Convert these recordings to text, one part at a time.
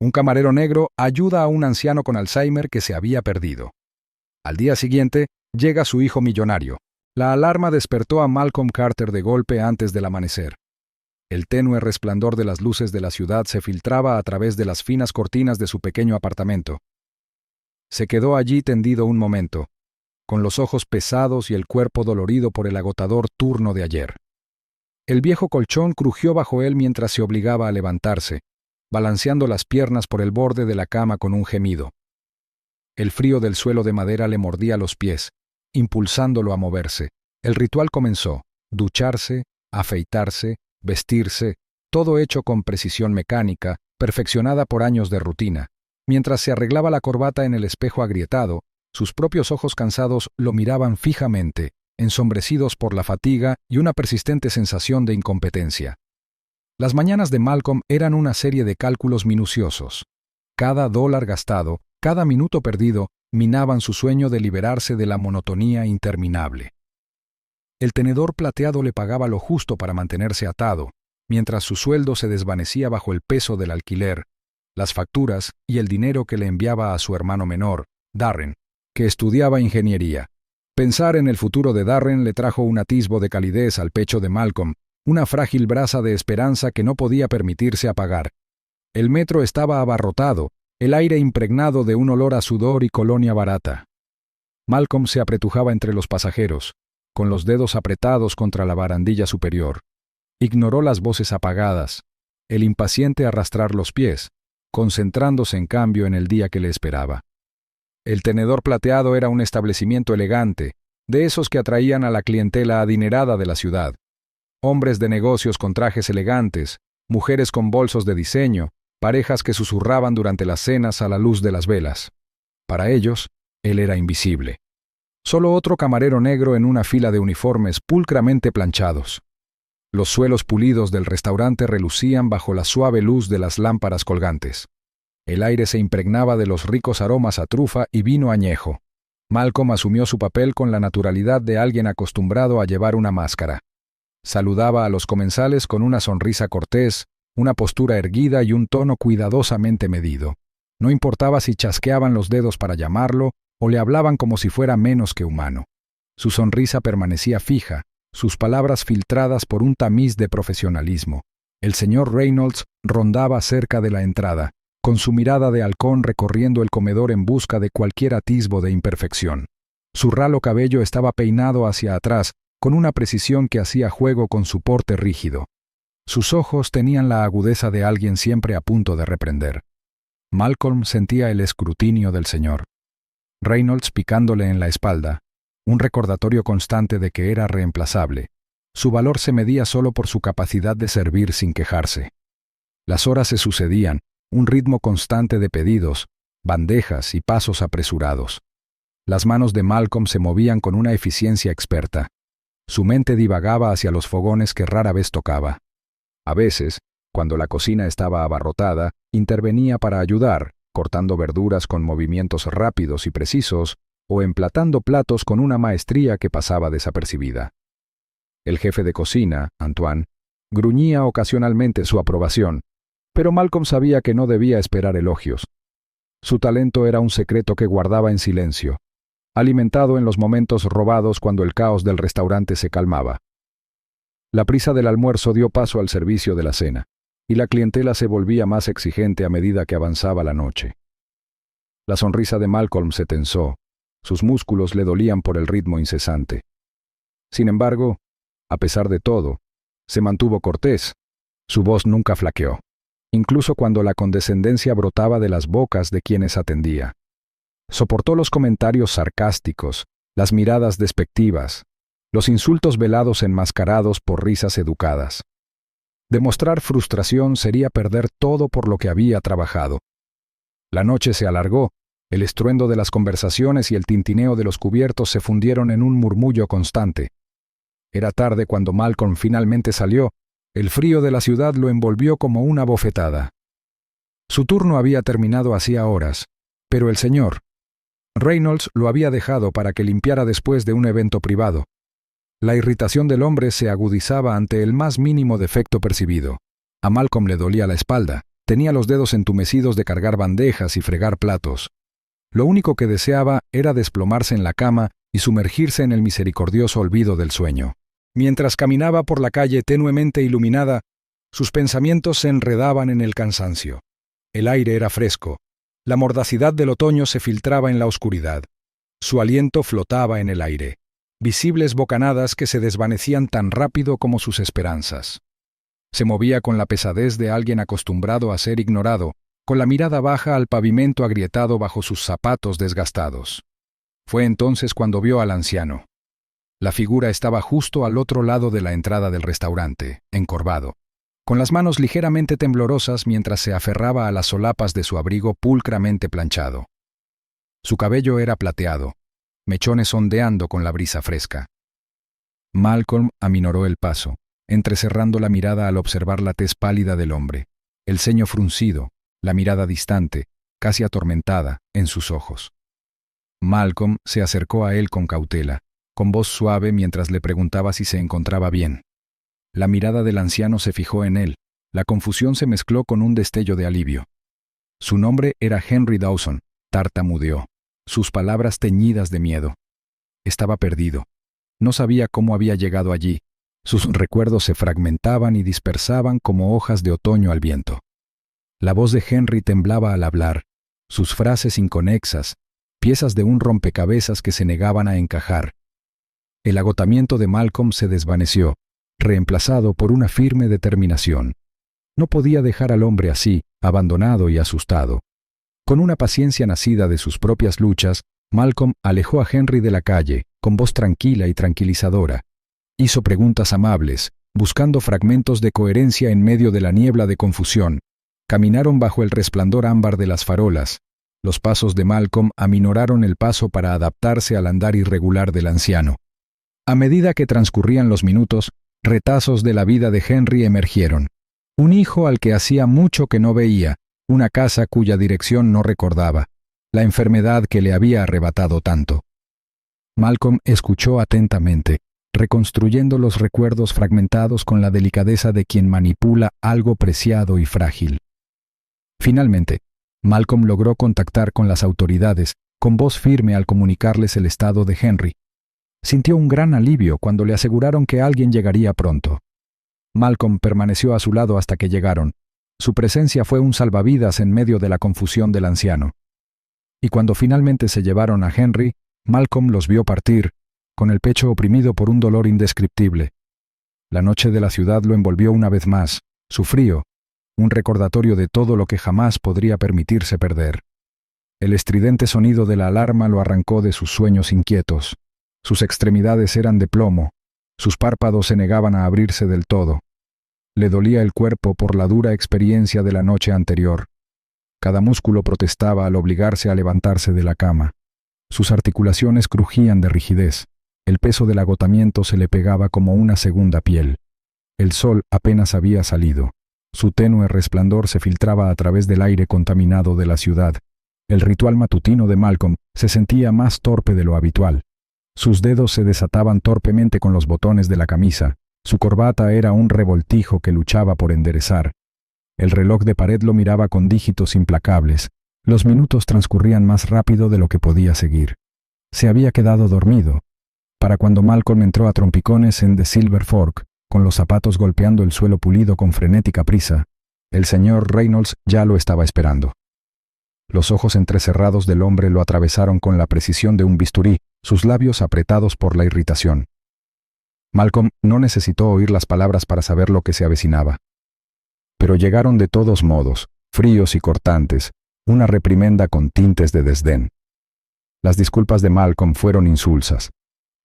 Un camarero negro ayuda a un anciano con Alzheimer que se había perdido. Al día siguiente, llega su hijo millonario. La alarma despertó a Malcolm Carter de golpe antes del amanecer. El tenue resplandor de las luces de la ciudad se filtraba a través de las finas cortinas de su pequeño apartamento. Se quedó allí tendido un momento, con los ojos pesados y el cuerpo dolorido por el agotador turno de ayer. El viejo colchón crujió bajo él mientras se obligaba a levantarse, balanceando las piernas por el borde de la cama con un gemido. El frío del suelo de madera le mordía los pies, impulsándolo a moverse. El ritual comenzó: ducharse, afeitarse, vestirse, todo hecho con precisión mecánica, perfeccionada por años de rutina. Mientras se arreglaba la corbata en el espejo agrietado, sus propios ojos cansados lo miraban fijamente, ensombrecidos por la fatiga y una persistente sensación de incompetencia. Las mañanas de Malcolm eran una serie de cálculos minuciosos. Cada dólar gastado, cada minuto perdido, minaban su sueño de liberarse de la monotonía interminable. El tenedor plateado le pagaba lo justo para mantenerse atado, mientras su sueldo se desvanecía bajo el peso del alquiler, las facturas y el dinero que le enviaba a su hermano menor, Darren, que estudiaba ingeniería. Pensar en el futuro de Darren le trajo un atisbo de calidez al pecho de Malcolm, una frágil brasa de esperanza que no podía permitirse apagar. El metro estaba abarrotado, el aire impregnado de un olor a sudor y colonia barata. Malcolm se apretujaba entre los pasajeros, con los dedos apretados contra la barandilla superior. Ignoró las voces apagadas, el impaciente arrastrar los pies, concentrándose en cambio en el día que le esperaba. El tenedor plateado era un establecimiento elegante, de esos que atraían a la clientela adinerada de la ciudad. Hombres de negocios con trajes elegantes, mujeres con bolsos de diseño, parejas que susurraban durante las cenas a la luz de las velas. Para ellos, él era invisible. Solo otro camarero negro en una fila de uniformes pulcramente planchados. Los suelos pulidos del restaurante relucían bajo la suave luz de las lámparas colgantes. El aire se impregnaba de los ricos aromas a trufa y vino añejo. Malcolm asumió su papel con la naturalidad de alguien acostumbrado a llevar una máscara. Saludaba a los comensales con una sonrisa cortés, una postura erguida y un tono cuidadosamente medido. No importaba si chasqueaban los dedos para llamarlo o le hablaban como si fuera menos que humano. Su sonrisa permanecía fija, sus palabras filtradas por un tamiz de profesionalismo. El señor Reynolds rondaba cerca de la entrada, con su mirada de halcón recorriendo el comedor en busca de cualquier atisbo de imperfección. Su ralo cabello estaba peinado hacia atrás, con una precisión que hacía juego con su porte rígido. Sus ojos tenían la agudeza de alguien siempre a punto de reprender. Malcolm sentía el escrutinio del señor. Reynolds picándole en la espalda, un recordatorio constante de que era reemplazable. Su valor se medía solo por su capacidad de servir sin quejarse. Las horas se sucedían, un ritmo constante de pedidos, bandejas y pasos apresurados. Las manos de Malcolm se movían con una eficiencia experta. Su mente divagaba hacia los fogones que rara vez tocaba. A veces, cuando la cocina estaba abarrotada, intervenía para ayudar, cortando verduras con movimientos rápidos y precisos, o emplatando platos con una maestría que pasaba desapercibida. El jefe de cocina, Antoine, gruñía ocasionalmente su aprobación, pero Malcolm sabía que no debía esperar elogios. Su talento era un secreto que guardaba en silencio, alimentado en los momentos robados cuando el caos del restaurante se calmaba. La prisa del almuerzo dio paso al servicio de la cena, y la clientela se volvía más exigente a medida que avanzaba la noche. La sonrisa de Malcolm se tensó, sus músculos le dolían por el ritmo incesante. Sin embargo, a pesar de todo, se mantuvo cortés, su voz nunca flaqueó, incluso cuando la condescendencia brotaba de las bocas de quienes atendía. Soportó los comentarios sarcásticos, las miradas despectivas, los insultos velados enmascarados por risas educadas. Demostrar frustración sería perder todo por lo que había trabajado. La noche se alargó, el estruendo de las conversaciones y el tintineo de los cubiertos se fundieron en un murmullo constante. Era tarde cuando Malcolm finalmente salió, el frío de la ciudad lo envolvió como una bofetada. Su turno había terminado hacía horas, pero el señor Reynolds lo había dejado para que limpiara después de un evento privado. La irritación del hombre se agudizaba ante el más mínimo defecto percibido. A Malcolm le dolía la espalda, Tenía los dedos entumecidos de cargar bandejas y fregar platos. Lo único que deseaba era desplomarse en la cama y sumergirse en el misericordioso olvido del sueño. Mientras caminaba por la calle tenuemente iluminada, sus pensamientos se enredaban en el cansancio. El aire era fresco. La mordacidad del otoño se filtraba en la oscuridad. Su aliento flotaba en el aire. Visibles bocanadas que se desvanecían tan rápido como sus esperanzas. Se movía con la pesadez de alguien acostumbrado a ser ignorado, con la mirada baja al pavimento agrietado bajo sus zapatos desgastados. Fue entonces cuando vio al anciano. La figura estaba justo al otro lado de la entrada del restaurante, encorvado, con las manos ligeramente temblorosas mientras se aferraba a las solapas de su abrigo pulcramente planchado. Su cabello era plateado, mechones ondeando con la brisa fresca. Malcolm aminoró el paso, entrecerrando la mirada al observar la tez pálida del hombre, el ceño fruncido, la mirada distante, casi atormentada, en sus ojos. Malcolm se acercó a él con cautela, con voz suave mientras le preguntaba si se encontraba bien. La mirada del anciano se fijó en él, la confusión se mezcló con un destello de alivio. Su nombre era Henry Dawson, tartamudeó, sus palabras teñidas de miedo. Estaba perdido. No sabía cómo había llegado allí. Sus recuerdos se fragmentaban y dispersaban como hojas de otoño al viento. La voz de Henry temblaba al hablar, sus frases inconexas, piezas de un rompecabezas que se negaban a encajar. El agotamiento de Malcolm se desvaneció, reemplazado por una firme determinación. No podía dejar al hombre así, abandonado y asustado. Con una paciencia nacida de sus propias luchas, Malcolm alejó a Henry de la calle, con voz tranquila y tranquilizadora. Hizo preguntas amables, buscando fragmentos de coherencia en medio de la niebla de confusión. Caminaron bajo el resplandor ámbar de las farolas. Los pasos de Malcolm aminoraron el paso para adaptarse al andar irregular del anciano. A medida que transcurrían los minutos, retazos de la vida de Henry emergieron. Un hijo al que hacía mucho que no veía, una casa cuya dirección no recordaba, la enfermedad que le había arrebatado tanto. Malcolm escuchó atentamente, reconstruyendo los recuerdos fragmentados con la delicadeza de quien manipula algo preciado y frágil. Finalmente, Malcolm logró contactar con las autoridades, con voz firme al comunicarles el estado de Henry. Sintió un gran alivio cuando le aseguraron que alguien llegaría pronto. Malcolm permaneció a su lado hasta que llegaron. Su presencia fue un salvavidas en medio de la confusión del anciano. Y cuando finalmente se llevaron a Henry, Malcolm los vio partir, con el pecho oprimido por un dolor indescriptible. La noche de la ciudad lo envolvió una vez más, su frío, un recordatorio de todo lo que jamás podría permitirse perder. El estridente sonido de la alarma lo arrancó de sus sueños inquietos. Sus extremidades eran de plomo, sus párpados se negaban a abrirse del todo. Le dolía el cuerpo por la dura experiencia de la noche anterior. Cada músculo protestaba al obligarse a levantarse de la cama. Sus articulaciones crujían de rigidez. El peso del agotamiento se le pegaba como una segunda piel. El sol apenas había salido. Su tenue resplandor se filtraba a través del aire contaminado de la ciudad. El ritual matutino de Malcolm se sentía más torpe de lo habitual. Sus dedos se desataban torpemente con los botones de la camisa. Su corbata era un revoltijo que luchaba por enderezar. El reloj de pared lo miraba con dígitos implacables. Los minutos transcurrían más rápido de lo que podía seguir. Se había quedado dormido. Para cuando Malcolm entró a trompicones en The Silver Fork, con los zapatos golpeando el suelo pulido con frenética prisa, el señor Reynolds ya lo estaba esperando. Los ojos entrecerrados del hombre lo atravesaron con la precisión de un bisturí, sus labios apretados por la irritación. Malcolm no necesitó oír las palabras para saber lo que se avecinaba. Pero llegaron de todos modos, fríos y cortantes, una reprimenda con tintes de desdén. Las disculpas de Malcolm fueron insulsas.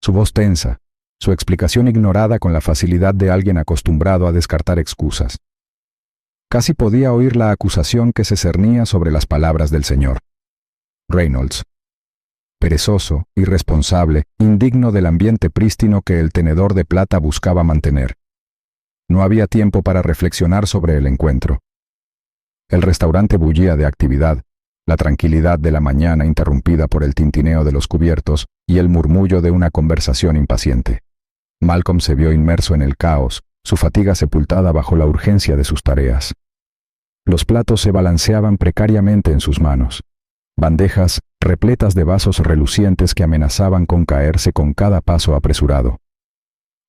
Su voz tensa, su explicación ignorada con la facilidad de alguien acostumbrado a descartar excusas. Casi podía oír la acusación que se cernía sobre las palabras del señor Reynolds. Perezoso, irresponsable, indigno del ambiente prístino que el tenedor de plata buscaba mantener. No había tiempo para reflexionar sobre el encuentro. El restaurante bullía de actividad, la tranquilidad de la mañana interrumpida por el tintineo de los cubiertos y el murmullo de una conversación impaciente. Malcolm se vio inmerso en el caos, su fatiga sepultada bajo la urgencia de sus tareas. Los platos se balanceaban precariamente en sus manos. Bandejas repletas de vasos relucientes que amenazaban con caerse con cada paso apresurado.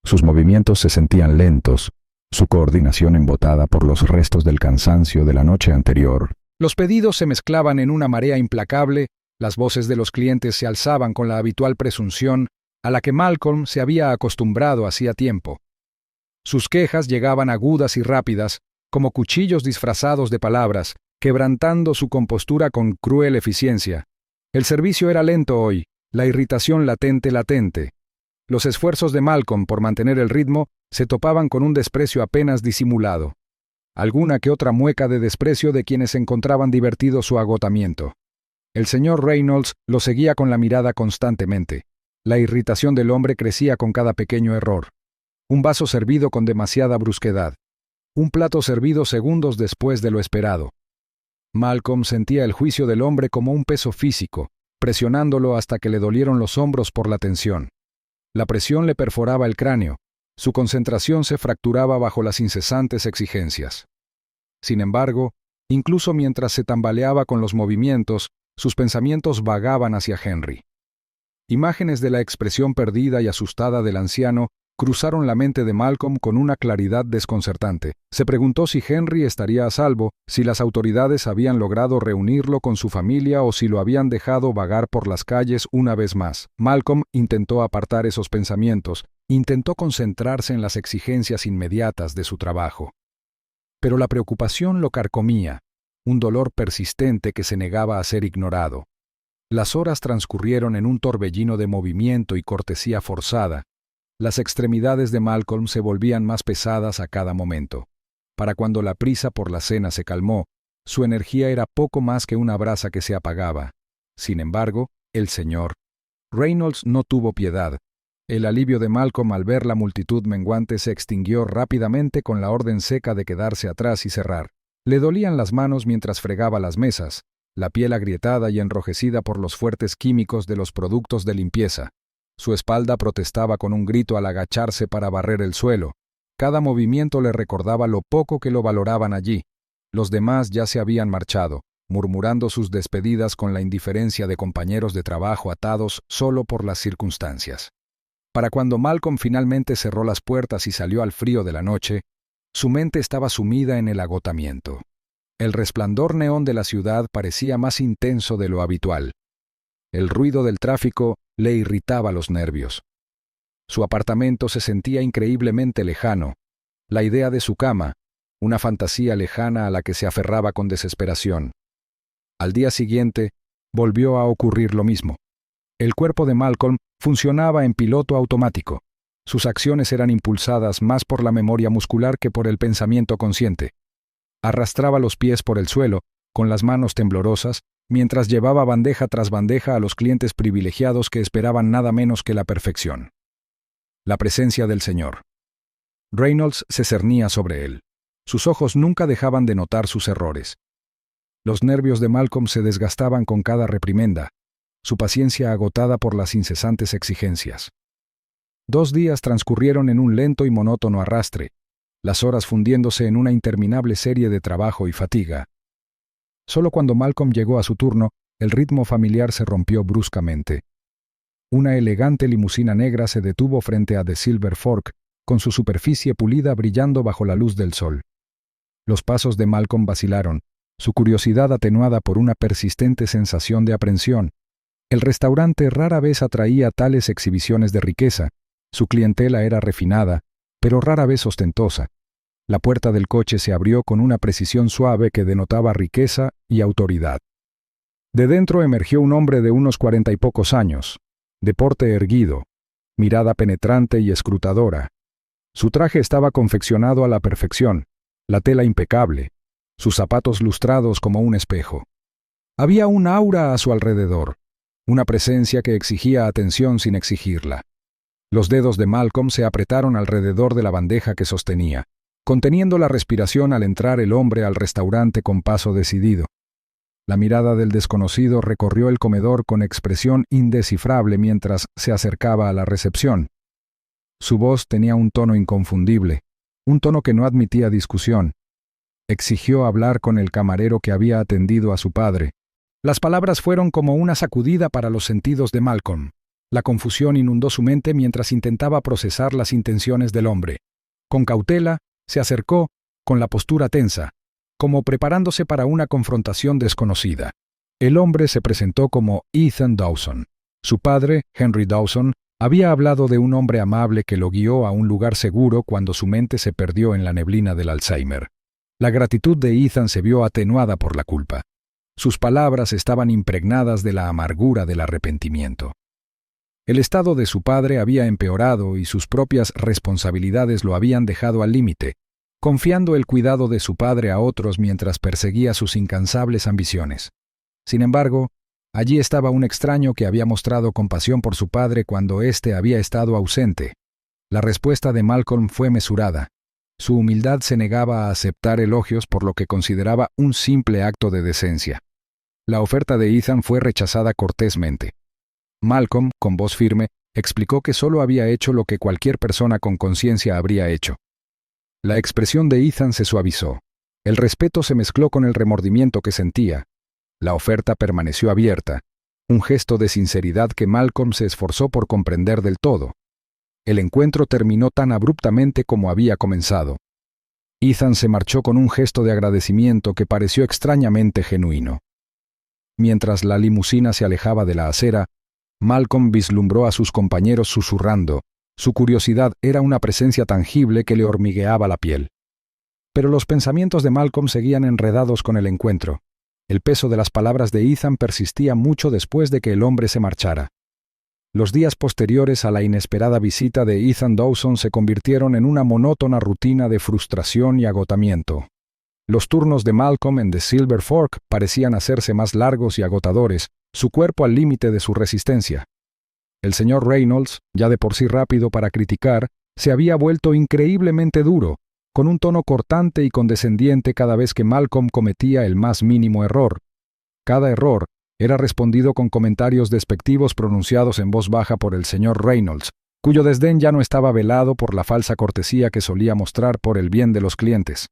Sus movimientos se sentían lentos, su coordinación embotada por los restos del cansancio de la noche anterior. Los pedidos se mezclaban en una marea implacable, las voces de los clientes se alzaban con la habitual presunción a la que Malcolm se había acostumbrado hacía tiempo. Sus quejas llegaban agudas y rápidas, como cuchillos disfrazados de palabras, quebrantando su compostura con cruel eficiencia. El servicio era lento hoy, la irritación latente. Los esfuerzos de Malcolm por mantener el ritmo se topaban con un desprecio apenas disimulado. Alguna que otra mueca de desprecio de quienes encontraban divertido su agotamiento. El señor Reynolds lo seguía con la mirada constantemente. La irritación del hombre crecía con cada pequeño error. Un vaso servido con demasiada brusquedad. Un plato servido segundos después de lo esperado. Malcolm sentía el juicio del hombre como un peso físico, presionándolo hasta que le dolieron los hombros por la tensión. La presión le perforaba el cráneo. Su concentración se fracturaba bajo las incesantes exigencias. Sin embargo, incluso mientras se tambaleaba con los movimientos, sus pensamientos vagaban hacia Henry. Imágenes de la expresión perdida y asustada del anciano cruzaron la mente de Malcolm con una claridad desconcertante. Se preguntó si Henry estaría a salvo, si las autoridades habían logrado reunirlo con su familia o si lo habían dejado vagar por las calles una vez más. Malcolm intentó apartar esos pensamientos, intentó concentrarse en las exigencias inmediatas de su trabajo. Pero la preocupación lo carcomía, un dolor persistente que se negaba a ser ignorado. Las horas transcurrieron en un torbellino de movimiento y cortesía forzada. Las extremidades de Malcolm se volvían más pesadas a cada momento. Para cuando la prisa por la cena se calmó, su energía era poco más que una brasa que se apagaba. Sin embargo, el señor Reynolds no tuvo piedad. El alivio de Malcolm al ver la multitud menguante se extinguió rápidamente con la orden seca de quedarse atrás y cerrar. Le dolían las manos mientras fregaba las mesas, la piel agrietada y enrojecida por los fuertes químicos de los productos de limpieza. Su espalda protestaba con un grito al agacharse para barrer el suelo. Cada movimiento le recordaba lo poco que lo valoraban allí. Los demás ya se habían marchado, murmurando sus despedidas con la indiferencia de compañeros de trabajo atados solo por las circunstancias. Para cuando Malcolm finalmente cerró las puertas y salió al frío de la noche, su mente estaba sumida en el agotamiento. El resplandor neón de la ciudad parecía más intenso de lo habitual. El ruido del tráfico le irritaba los nervios. Su apartamento se sentía increíblemente lejano. La idea de su cama, una fantasía lejana a la que se aferraba con desesperación. Al día siguiente, volvió a ocurrir lo mismo. El cuerpo de Malcolm funcionaba en piloto automático. Sus acciones eran impulsadas más por la memoria muscular que por el pensamiento consciente. Arrastraba los pies por el suelo, con las manos temblorosas, mientras llevaba bandeja tras bandeja a los clientes privilegiados que esperaban nada menos que la perfección. La presencia del señor Reynolds se cernía sobre él. Sus ojos nunca dejaban de notar sus errores. Los nervios de Malcolm se desgastaban con cada reprimenda, su paciencia agotada por las incesantes exigencias. 2 días transcurrieron en un lento y monótono arrastre, las horas fundiéndose en una interminable serie de trabajo y fatiga. Solo cuando Malcolm llegó a su turno, el ritmo familiar se rompió bruscamente. Una elegante limusina negra se detuvo frente a The Silver Fork, con su superficie pulida brillando bajo la luz del sol. Los pasos de Malcolm vacilaron, su curiosidad atenuada por una persistente sensación de aprensión. El restaurante rara vez atraía tales exhibiciones de riqueza. Su clientela era refinada, pero rara vez ostentosa. La puerta del coche se abrió con una precisión suave que denotaba riqueza y autoridad. De dentro emergió un hombre de unos 40 y pocos años, de porte erguido, mirada penetrante y escrutadora. Su traje estaba confeccionado a la perfección, la tela impecable, sus zapatos lustrados como un espejo. Había un aura a su alrededor, una presencia que exigía atención sin exigirla. Los dedos de Malcolm se apretaron alrededor de la bandeja que sostenía, conteniendo la respiración al entrar el hombre al restaurante con paso decidido. La mirada del desconocido recorrió el comedor con expresión indescifrable mientras se acercaba a la recepción. Su voz tenía un tono inconfundible, un tono que no admitía discusión. Exigió hablar con el camarero que había atendido a su padre. Las palabras fueron como una sacudida para los sentidos de Malcolm. La confusión inundó su mente mientras intentaba procesar las intenciones del hombre. Con cautela, se acercó, con la postura tensa, como preparándose para una confrontación desconocida. El hombre se presentó como Ethan Dawson. Su padre, Henry Dawson, había hablado de un hombre amable que lo guió a un lugar seguro cuando su mente se perdió en la neblina del Alzheimer. La gratitud de Ethan se vio atenuada por la culpa. Sus palabras estaban impregnadas de la amargura del arrepentimiento. El estado de su padre había empeorado y sus propias responsabilidades lo habían dejado al límite, confiando el cuidado de su padre a otros mientras perseguía sus incansables ambiciones. Sin embargo, allí estaba un extraño que había mostrado compasión por su padre cuando éste había estado ausente. La respuesta de Malcolm fue mesurada. Su humildad se negaba a aceptar elogios por lo que consideraba un simple acto de decencia. La oferta de Ethan fue rechazada cortésmente. Malcolm, con voz firme, explicó que solo había hecho lo que cualquier persona con conciencia habría hecho. La expresión de Ethan se suavizó. El respeto se mezcló con el remordimiento que sentía. La oferta permaneció abierta, un gesto de sinceridad que Malcolm se esforzó por comprender del todo. El encuentro terminó tan abruptamente como había comenzado. Ethan se marchó con un gesto de agradecimiento que pareció extrañamente genuino. Mientras la limusina se alejaba de la acera, Malcolm vislumbró a sus compañeros susurrando. Su curiosidad era una presencia tangible que le hormigueaba la piel. Pero los pensamientos de Malcolm seguían enredados con el encuentro. El peso de las palabras de Ethan persistía mucho después de que el hombre se marchara. Los días posteriores a la inesperada visita de Ethan Dawson se convirtieron en una monótona rutina de frustración y agotamiento. Los turnos de Malcolm en The Silver Fork parecían hacerse más largos y agotadores, su cuerpo al límite de su resistencia. El señor Reynolds, ya de por sí rápido para criticar, se había vuelto increíblemente duro, con un tono cortante y condescendiente cada vez que Malcolm cometía el más mínimo error. Cada error era respondido con comentarios despectivos pronunciados en voz baja por el señor Reynolds, cuyo desdén ya no estaba velado por la falsa cortesía que solía mostrar por el bien de los clientes.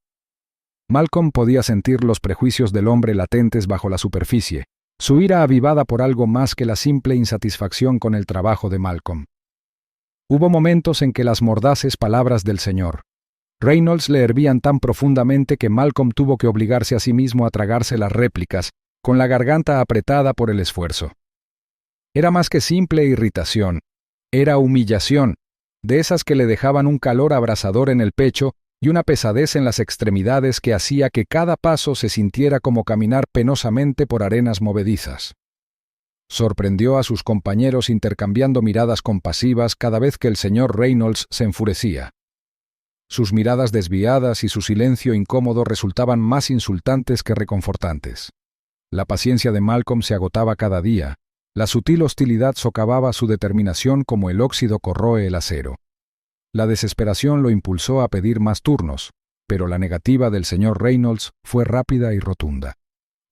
Malcolm podía sentir los prejuicios del hombre latentes bajo la superficie, su ira avivada por algo más que la simple insatisfacción con el trabajo de Malcolm. Hubo momentos en que las mordaces palabras del señor Reynolds le hervían tan profundamente que Malcolm tuvo que obligarse a sí mismo a tragarse las réplicas, con la garganta apretada por el esfuerzo. Era más que simple irritación, era humillación, de esas que le dejaban un calor abrasador en el pecho y una pesadez en las extremidades que hacía que cada paso se sintiera como caminar penosamente por arenas movedizas. Sorprendió a sus compañeros intercambiando miradas compasivas cada vez que el señor Reynolds se enfurecía. Sus miradas desviadas y su silencio incómodo resultaban más insultantes que reconfortantes. La paciencia de Malcolm se agotaba cada día. La sutil hostilidad socavaba su determinación como el óxido corroe el acero. La desesperación lo impulsó a pedir más turnos, pero la negativa del señor Reynolds fue rápida y rotunda.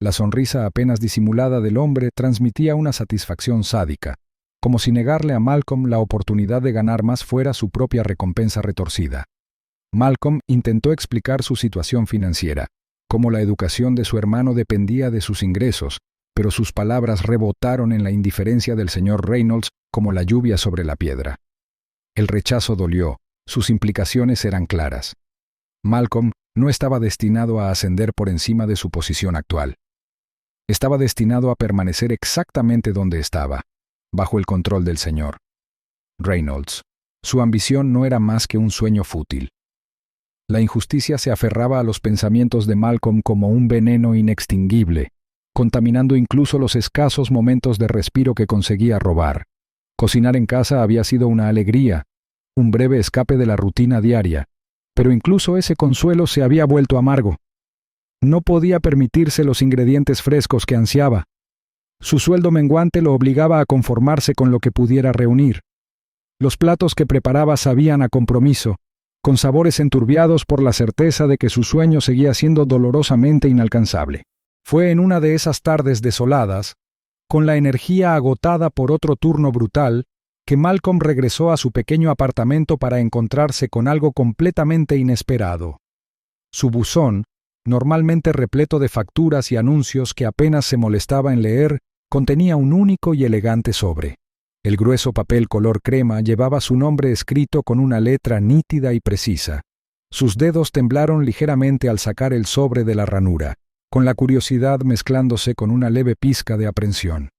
La sonrisa apenas disimulada del hombre transmitía una satisfacción sádica, como si negarle a Malcolm la oportunidad de ganar más fuera su propia recompensa retorcida. Malcolm intentó explicar su situación financiera, cómo la educación de su hermano dependía de sus ingresos, pero sus palabras rebotaron en la indiferencia del señor Reynolds como la lluvia sobre la piedra. El rechazo dolió, sus implicaciones eran claras. Malcolm no estaba destinado a ascender por encima de su posición actual. Estaba destinado a permanecer exactamente donde estaba, bajo el control del señor Reynolds. Su ambición no era más que un sueño fútil. La injusticia se aferraba a los pensamientos de Malcolm como un veneno inextinguible, contaminando incluso los escasos momentos de respiro que conseguía robar. Cocinar en casa había sido una alegría, un breve escape de la rutina diaria, pero incluso ese consuelo se había vuelto amargo. No podía permitirse los ingredientes frescos que ansiaba. Su sueldo menguante lo obligaba a conformarse con lo que pudiera reunir. Los platos que preparaba sabían a compromiso, con sabores enturbiados por la certeza de que su sueño seguía siendo dolorosamente inalcanzable. Fue en una de esas tardes desoladas, con la energía agotada por otro turno brutal, que Malcolm regresó a su pequeño apartamento para encontrarse con algo completamente inesperado. Su buzón, normalmente repleto de facturas y anuncios que apenas se molestaba en leer, contenía un único y elegante sobre. El grueso papel color crema llevaba su nombre escrito con una letra nítida y precisa. Sus dedos temblaron ligeramente al sacar el sobre de la ranura, con la curiosidad mezclándose con una leve pizca de aprensión.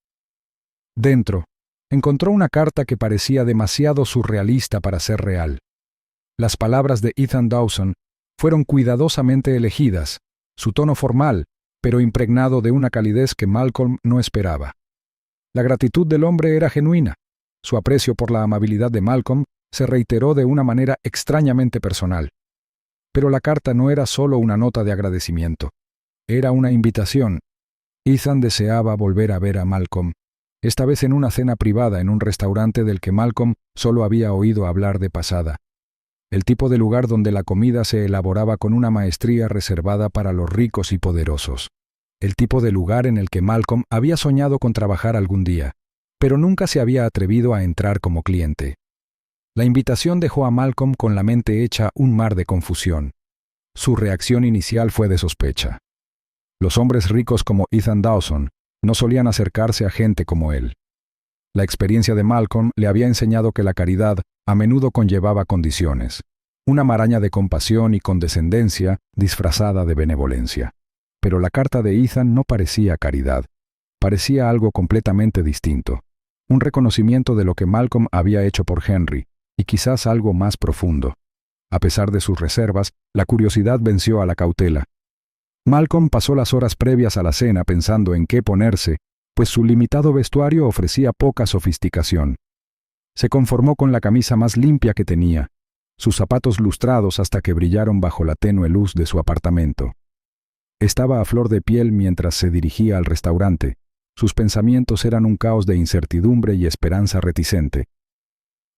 Dentro, encontró una carta que parecía demasiado surrealista para ser real. Las palabras de Ethan Dawson fueron cuidadosamente elegidas, su tono formal, pero impregnado de una calidez que Malcolm no esperaba. La gratitud del hombre era genuina. Su aprecio por la amabilidad de Malcolm se reiteró de una manera extrañamente personal. Pero la carta no era solo una nota de agradecimiento. Era una invitación. Ethan deseaba volver a ver a Malcolm, esta vez en una cena privada en un restaurante del que Malcolm solo había oído hablar de pasada. El tipo de lugar donde la comida se elaboraba con una maestría reservada para los ricos y poderosos. El tipo de lugar en el que Malcolm había soñado con trabajar algún día, pero nunca se había atrevido a entrar como cliente. La invitación dejó a Malcolm con la mente hecha un mar de confusión. Su reacción inicial fue de sospecha. Los hombres ricos como Ethan Dawson no solían acercarse a gente como él. La experiencia de Malcolm le había enseñado que la caridad a menudo conllevaba condiciones, una maraña de compasión y condescendencia disfrazada de benevolencia. Pero la carta de Ethan no parecía caridad, parecía algo completamente distinto, un reconocimiento de lo que Malcolm había hecho por Henry, y quizás algo más profundo. A pesar de sus reservas, la curiosidad venció a la cautela. Malcolm pasó las horas previas a la cena pensando en qué ponerse, pues su limitado vestuario ofrecía poca sofisticación. Se conformó con la camisa más limpia que tenía, sus zapatos lustrados hasta que brillaron bajo la tenue luz de su apartamento. Estaba a flor de piel mientras se dirigía al restaurante. Sus pensamientos eran un caos de incertidumbre y esperanza reticente.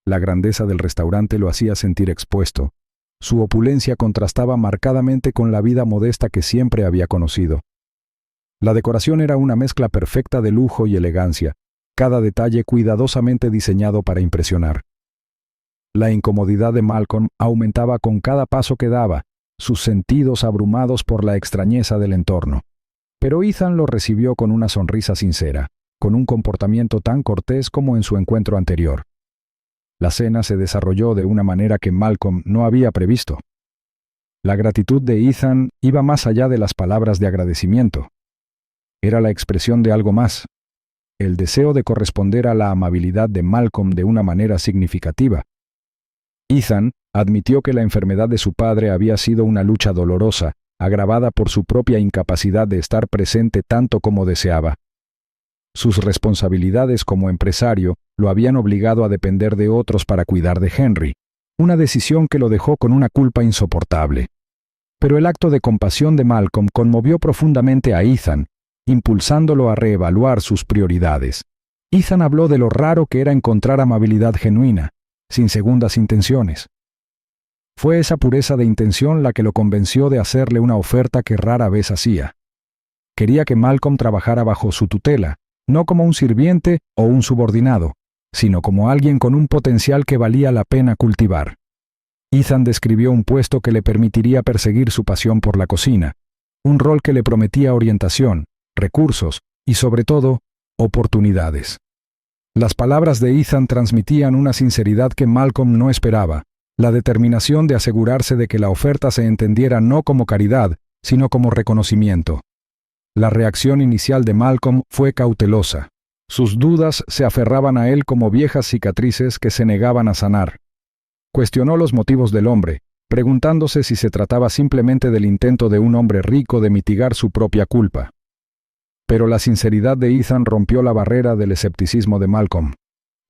La grandeza del restaurante lo hacía sentir expuesto. Su opulencia contrastaba marcadamente con la vida modesta que siempre había conocido. La decoración era una mezcla perfecta de lujo y elegancia, cada detalle cuidadosamente diseñado para impresionar. La incomodidad de Malcolm aumentaba con cada paso que daba, sus sentidos abrumados por la extrañeza del entorno. Pero Ethan lo recibió con una sonrisa sincera, con un comportamiento tan cortés como en su encuentro anterior. La cena se desarrolló de una manera que Malcolm no había previsto. La gratitud de Ethan iba más allá de las palabras de agradecimiento. Era la expresión de algo más, el deseo de corresponder a la amabilidad de Malcolm de una manera significativa. Ethan admitió que la enfermedad de su padre había sido una lucha dolorosa, agravada por su propia incapacidad de estar presente tanto como deseaba. Sus responsabilidades como empresario lo habían obligado a depender de otros para cuidar de Henry, una decisión que lo dejó con una culpa insoportable. Pero el acto de compasión de Malcolm conmovió profundamente a Ethan, impulsándolo a reevaluar sus prioridades. Ethan habló de lo raro que era encontrar amabilidad genuina, sin segundas intenciones. Fue esa pureza de intención la que lo convenció de hacerle una oferta que rara vez hacía. Quería que Malcolm trabajara bajo su tutela, no como un sirviente o un subordinado, sino como alguien con un potencial que valía la pena cultivar. Ethan describió un puesto que le permitiría perseguir su pasión por la cocina, un rol que le prometía orientación, recursos y, sobre todo, oportunidades. Las palabras de Ethan transmitían una sinceridad que Malcolm no esperaba, la determinación de asegurarse de que la oferta se entendiera no como caridad, sino como reconocimiento. La reacción inicial de Malcolm fue cautelosa. Sus dudas se aferraban a él como viejas cicatrices que se negaban a sanar. Cuestionó los motivos del hombre, preguntándose si se trataba simplemente del intento de un hombre rico de mitigar su propia culpa. Pero la sinceridad de Ethan rompió la barrera del escepticismo de Malcolm.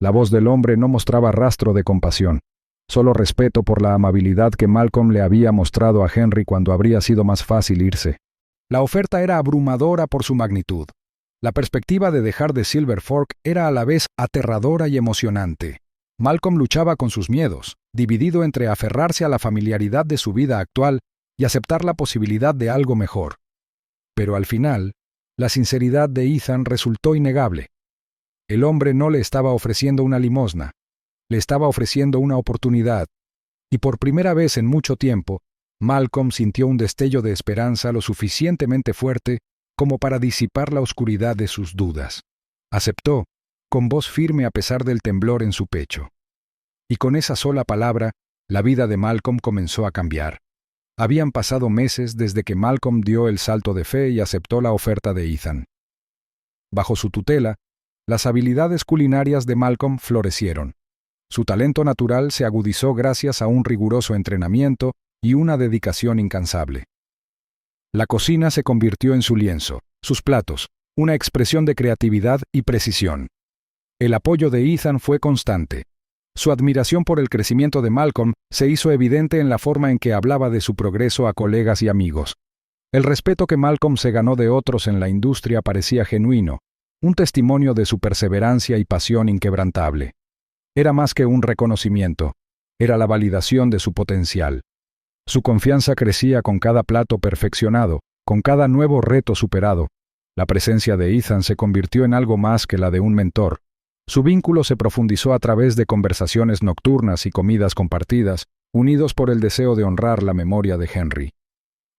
La voz del hombre no mostraba rastro de compasión, solo respeto por la amabilidad que Malcolm le había mostrado a Henry cuando habría sido más fácil irse. La oferta era abrumadora por su magnitud. La perspectiva de dejar de Silver Fork era a la vez aterradora y emocionante. Malcolm luchaba con sus miedos, dividido entre aferrarse a la familiaridad de su vida actual y aceptar la posibilidad de algo mejor. Pero al final, la sinceridad de Ethan resultó innegable. El hombre no le estaba ofreciendo una limosna, le estaba ofreciendo una oportunidad, y por primera vez en mucho tiempo, Malcolm sintió un destello de esperanza lo suficientemente fuerte como para disipar la oscuridad de sus dudas. Aceptó, con voz firme a pesar del temblor en su pecho. Y con esa sola palabra, la vida de Malcolm comenzó a cambiar. Habían pasado meses desde que Malcolm dio el salto de fe y aceptó la oferta de Ethan. Bajo su tutela, las habilidades culinarias de Malcolm florecieron. Su talento natural se agudizó gracias a un riguroso entrenamiento y una dedicación incansable. La cocina se convirtió en su lienzo, sus platos, una expresión de creatividad y precisión. El apoyo de Ethan fue constante. Su admiración por el crecimiento de Malcolm se hizo evidente en la forma en que hablaba de su progreso a colegas y amigos. El respeto que Malcolm se ganó de otros en la industria parecía genuino, un testimonio de su perseverancia y pasión inquebrantable. Era más que un reconocimiento, era la validación de su potencial. Su confianza crecía con cada plato perfeccionado, con cada nuevo reto superado. La presencia de Ethan se convirtió en algo más que la de un mentor. Su vínculo se profundizó a través de conversaciones nocturnas y comidas compartidas, unidos por el deseo de honrar la memoria de Henry.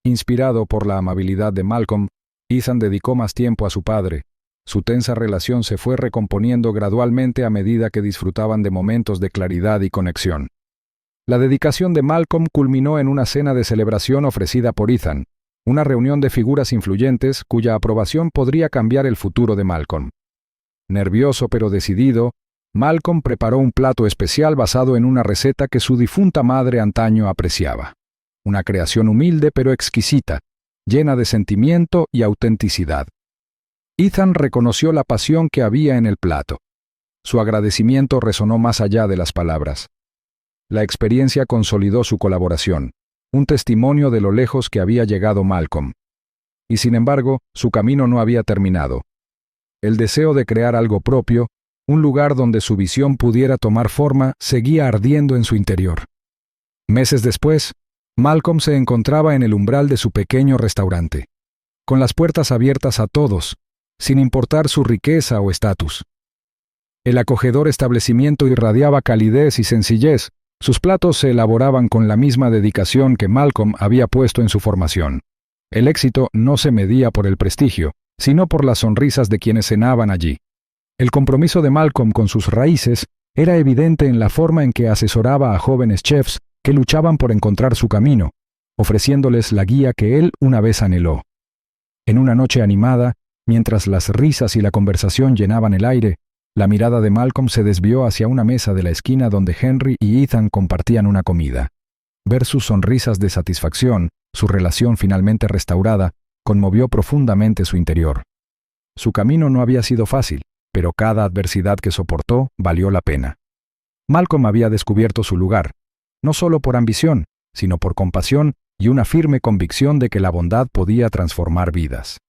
Inspirado por la amabilidad de Malcolm, Ethan dedicó más tiempo a su padre. Su tensa relación se fue recomponiendo gradualmente a medida que disfrutaban de momentos de claridad y conexión. La dedicación de Malcolm culminó en una cena de celebración ofrecida por Ethan, una reunión de figuras influyentes cuya aprobación podría cambiar el futuro de Malcolm. Nervioso pero decidido, Malcolm preparó un plato especial basado en una receta que su difunta madre antaño apreciaba. Una creación humilde pero exquisita, llena de sentimiento y autenticidad. Ethan reconoció la pasión que había en el plato. Su agradecimiento resonó más allá de las palabras. La experiencia consolidó su colaboración, un testimonio de lo lejos que había llegado Malcolm. Y sin embargo, su camino no había terminado. El deseo de crear algo propio, un lugar donde su visión pudiera tomar forma, seguía ardiendo en su interior. Meses después, Malcolm se encontraba en el umbral de su pequeño restaurante, con las puertas abiertas a todos, sin importar su riqueza o estatus. El acogedor establecimiento irradiaba calidez y sencillez. Sus platos se elaboraban con la misma dedicación que Malcolm había puesto en su formación. El éxito no se medía por el prestigio, sino por las sonrisas de quienes cenaban allí. El compromiso de Malcolm con sus raíces era evidente en la forma en que asesoraba a jóvenes chefs que luchaban por encontrar su camino, ofreciéndoles la guía que él una vez anheló. En una noche animada, mientras las risas y la conversación llenaban el aire, la mirada de Malcolm se desvió hacia una mesa de la esquina donde Henry y Ethan compartían una comida. Ver sus sonrisas de satisfacción, su relación finalmente restaurada, conmovió profundamente su interior. Su camino no había sido fácil, pero cada adversidad que soportó valió la pena. Malcolm había descubierto su lugar, no solo por ambición, sino por compasión y una firme convicción de que la bondad podía transformar vidas.